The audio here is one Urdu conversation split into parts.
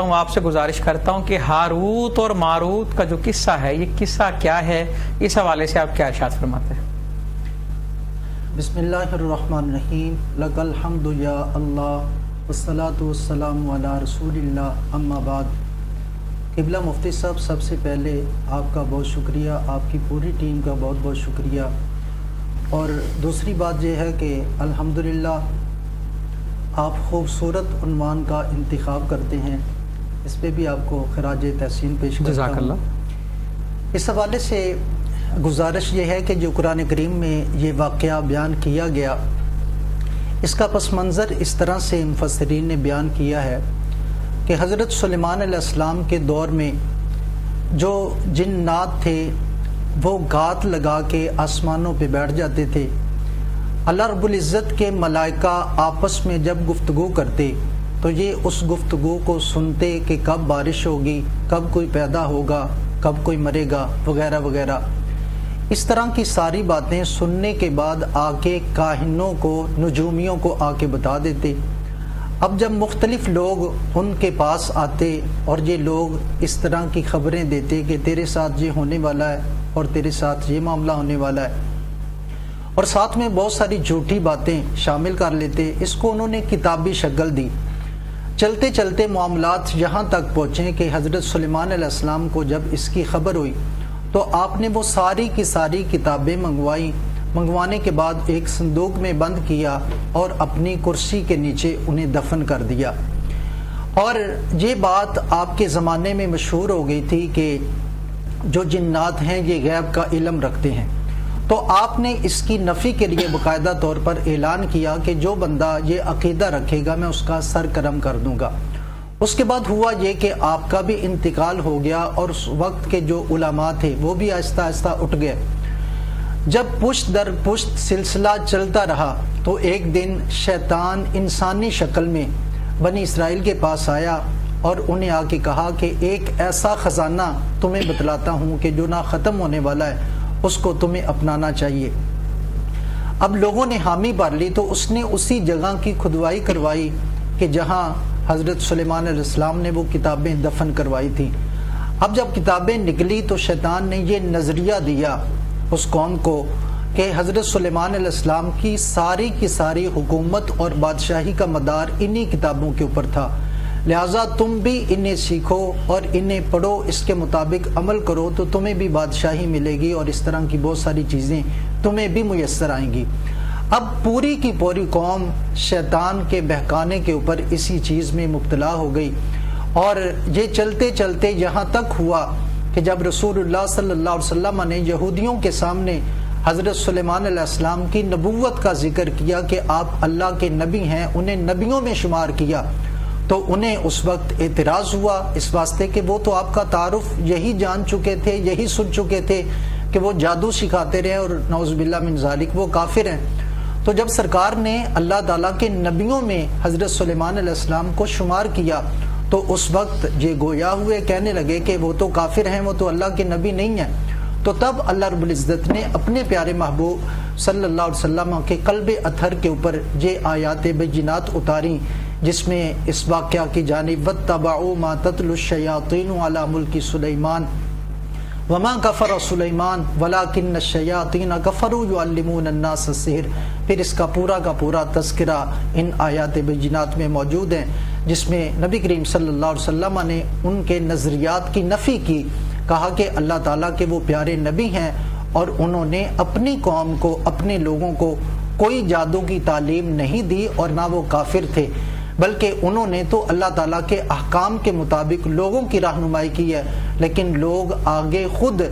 ہوں آپ سے گزارش کرتا ہوں کہ ہاروت اور ماروت کا جو قصہ ہے یہ قصہ کیا ہے، اس حوالے سے آپ کیا ارشاد فرماتے ہیں؟ بسم اللہ الرحمن الرحیم، لک الحمد یا اللہ والصلاة والسلام علی رسول اللہ، اما بعد۔ قبلہ مفتی صاحب، سب سے پہلے آپ کا بہت شکریہ، آپ کی پوری ٹیم کا بہت بہت شکریہ۔ اور دوسری بات یہ ہے کہ الحمدللہ آپ خوبصورت عنوان کا انتخاب کرتے ہیں، اس پہ بھی آپ کو خراج تحسین پیش کرتا ہوں۔ جزاک اللہ۔ اس حوالے سے گزارش یہ ہے کہ جو قرآن کریم میں یہ واقعہ بیان کیا گیا، اس کا پس منظر اس طرح سے مفسرین نے بیان کیا ہے کہ حضرت سلیمان علیہ السلام کے دور میں جو جنات تھے وہ گات لگا کے آسمانوں پہ بیٹھ جاتے تھے۔ اللہ رب العزت کے ملائکہ آپس میں جب گفتگو کرتے تو یہ اس گفتگو کو سنتے کہ کب بارش ہوگی، کب کوئی پیدا ہوگا، کب کوئی مرے گا، وغیرہ وغیرہ۔ اس طرح کی ساری باتیں سننے کے بعد آ کے کاہنوں کو، نجومیوں کو آ کے بتا دیتے۔ اب جب مختلف لوگ ان کے پاس آتے اور یہ لوگ اس طرح کی خبریں دیتے کہ تیرے ساتھ یہ ہونے والا ہے اور تیرے ساتھ یہ معاملہ ہونے والا ہے، اور ساتھ میں بہت ساری جھوٹی باتیں شامل کر لیتے، اس کو انہوں نے کتابی شکل دی۔ چلتے چلتے معاملات یہاں تک پہنچے کہ حضرت سلیمان علیہ السلام کو جب اس کی خبر ہوئی تو آپ نے وہ ساری کی ساری کتابیں منگوانے کے بعد ایک صندوق میں بند کیا اور اپنی کرسی کے نیچے انہیں دفن کر دیا۔ اور یہ بات آپ کے زمانے میں مشہور ہو گئی تھی کہ جو جنات ہیں یہ غیب کا علم رکھتے ہیں، تو آپ نے اس کی نفی کے لیے باقاعدہ طور پر اعلان کیا کہ جو بندہ یہ عقیدہ رکھے گا میں اس کا سر قلم کر دوں گا۔ اس کے بعد ہوا یہ کہ آپ کا بھی انتقال ہو گیا اور اس وقت کے جو علماء تھے وہ بھی آہستہ آہستہ اٹھ گئے۔ جب پشت در پشت سلسلہ چلتا رہا تو ایک دن شیطان انسانی شکل میں بنی اسرائیل کے پاس آیا اور انہیں آ کے کہا کہ ایک ایسا خزانہ تمہیں بتلاتا ہوں کہ جو نہ ختم ہونے والا ہے، اس کو تمہیں اپنانا چاہیے۔ اب لوگوں نے حامی بھر لی تو اس نے اسی جگہ کی کھدوائی کروائی کہ جہاں حضرت سلیمان علیہ السلام نے وہ کتابیں دفن کروائی تھیں۔ اب جب کتابیں نکلی تو شیطان نے یہ نظریہ دیا اس قوم کو کہ حضرت سلیمان علیہ السلام کی ساری حکومت اور بادشاہی کا مدار انہی کتابوں کے اوپر تھا، لہٰذا تم بھی انہیں سیکھو اور انہیں پڑھو، اس کے مطابق عمل کرو تو تمہیں بھی بادشاہی ملے گی اور اس طرح کی بہت ساری چیزیں تمہیں بھی میسر آئیں گی۔ اب پوری کی پوری قوم شیطان کے بہکانے کے اوپر اسی چیز میں مبتلا ہو گئی، اور یہ چلتے چلتے یہاں تک ہوا کہ جب رسول اللہ صلی اللہ علیہ وسلم نے یہودیوں کے سامنے حضرت سلیمان علیہ السلام کی نبوت کا ذکر کیا کہ آپ اللہ کے نبی ہیں، انہیں نبیوں میں شمار کیا، تو انہیں اس وقت اعتراض ہوا اس واسطے کہ وہ تو آپ کا تعارف یہی جان چکے تھے، یہی سن چکے تھے کہ وہ جادو سکھاتے رہے اور نعوذ باللہ من ذالک وہ کافر ہیں۔ تو جب سرکار نے اللہ تعالیٰ کے نبیوں میں حضرت سلیمان علیہ السلام کو شمار کیا تو اس وقت یہ گویا ہوئے کہنے لگے کہ وہ تو کافر ہیں، وہ تو اللہ کے نبی نہیں ہیں۔ تو تب اللہ رب العزت نے اپنے پیارے محبوب صلی اللہ علیہ وسلم کے قلب اطہر کے اوپر یہ آیات بینات اتاری، جس میں اس واقعہ کی جانب وَاتَّبَعُوا مَا تَتْلُو الشَّيَاطِينُ عَلَى مُلْكِ سُلَيْمَانَ وَمَا كَفَرَ سُلَيْمَانُ وَلَكِنَّ الشَّيَاطِينَ كَفَرُوا يُعَلِّمُونَ النَّاسَ السِّحْرَ۔ پھر اس کا پورا تذکرہ ان آیات بینات میں موجود ہیں، جس میں نبی کریم صلی اللہ علیہ وسلم نے ان کے نظریات کی نفی کی، کہا کہ اللہ تعالیٰ کے وہ پیارے نبی ہیں اور انہوں نے اپنی قوم کو، اپنے لوگوں کو کوئی جادو کی تعلیم نہیں دی اور نہ وہ کافر تھے، بلکہ انہوں نے تو اللہ تعالیٰ کے احکام کے مطابق لوگوں کی رہنمائی کی ہے، لیکن لوگ آگے خود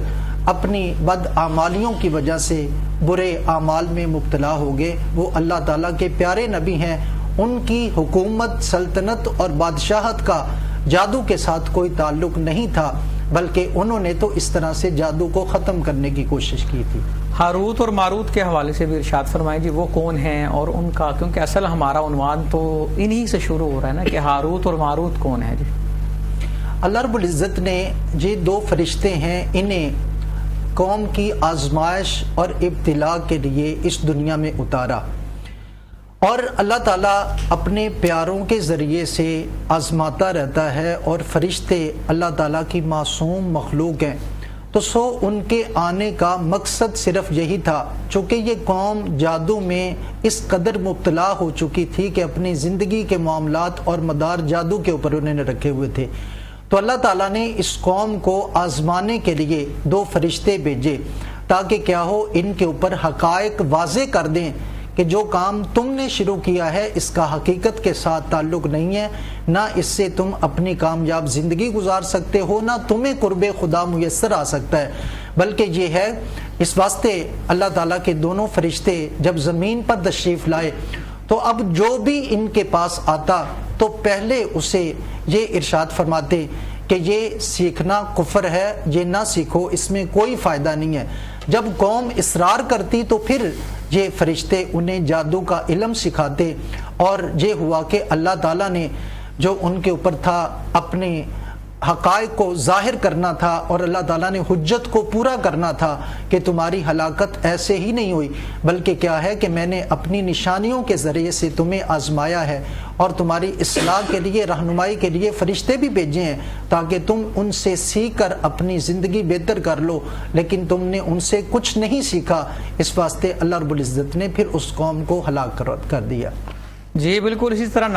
اپنی بد اعمالیوں کی وجہ سے برے اعمال میں مبتلا ہو گئے۔ وہ اللہ تعالیٰ کے پیارے نبی ہیں، ان کی حکومت، سلطنت اور بادشاہت کا جادو کے ساتھ کوئی تعلق نہیں تھا، بلکہ انہوں نے تو اس طرح سے جادو کو ختم کرنے کی کوشش کی تھی۔ ہاروت اور ماروت کے حوالے سے بھی ارشاد فرمائیں جی، وہ کون ہیں اور ان کا، کیونکہ اصل ہمارا عنوان تو انہی سے شروع ہو رہا ہے نا کہ ہاروت اور ماروت کون ہے جی؟ اللہ رب العزت نے یہ دو فرشتے ہیں، انہیں قوم کی آزمائش اور ابتلاء کے لیے اس دنیا میں اتارا، اور اللہ تعالیٰ اپنے پیاروں کے ذریعے سے آزماتا رہتا ہے، اور فرشتے اللہ تعالیٰ کی معصوم مخلوق ہیں، تو ان کے آنے کا مقصد صرف یہی تھا، چونکہ یہ قوم جادو میں اس قدر مبتلا ہو چکی تھی کہ اپنی زندگی کے معاملات اور مدار جادو کے اوپر انہوں نے رکھے ہوئے تھے، تو اللہ تعالیٰ نے اس قوم کو آزمانے کے لیے 2 فرشتے بھیجے تاکہ کیا ہو، ان کے اوپر حقائق واضح کر دیں کہ جو کام تم نے شروع کیا ہے اس کا حقیقت کے ساتھ تعلق نہیں ہے، نہ اس سے تم اپنی کامیاب زندگی گزار سکتے ہو، نہ تمہیں قرب خدا میسر آ سکتا ہے، بلکہ یہ ہے اس واسطے اللہ تعالیٰ کے دونوں فرشتے جب زمین پر تشریف لائے تو اب جو بھی ان کے پاس آتا تو پہلے اسے یہ ارشاد فرماتے کہ یہ سیکھنا کفر ہے، یہ نہ سیکھو، اس میں کوئی فائدہ نہیں ہے۔ جب قوم اصرار کرتی تو پھر یہ فرشتے انہیں جادو کا علم سکھاتے، اور یہ ہوا کہ اللہ تعالیٰ نے جو ان کے اوپر تھا اپنے حقائق کو ظاہر کرنا تھا، اور اللہ تعالیٰ نے حجت کو پورا کرنا تھا کہ تمہاری ہلاکت ایسے ہی نہیں ہوئی، بلکہ کیا ہے کہ میں نے اپنی نشانیوں کے ذریعے سے تمہیں آزمایا ہے، اور تمہاری اصلاح کے لیے، رہنمائی کے لیے فرشتے بھی بھیجے ہیں تاکہ تم ان سے سیکھ کر اپنی زندگی بہتر کر لو، لیکن تم نے ان سے کچھ نہیں سیکھا، اس واسطے اللہ رب العزت نے پھر اس قوم کو ہلاک کر دیا۔ جی بالکل اسی طرح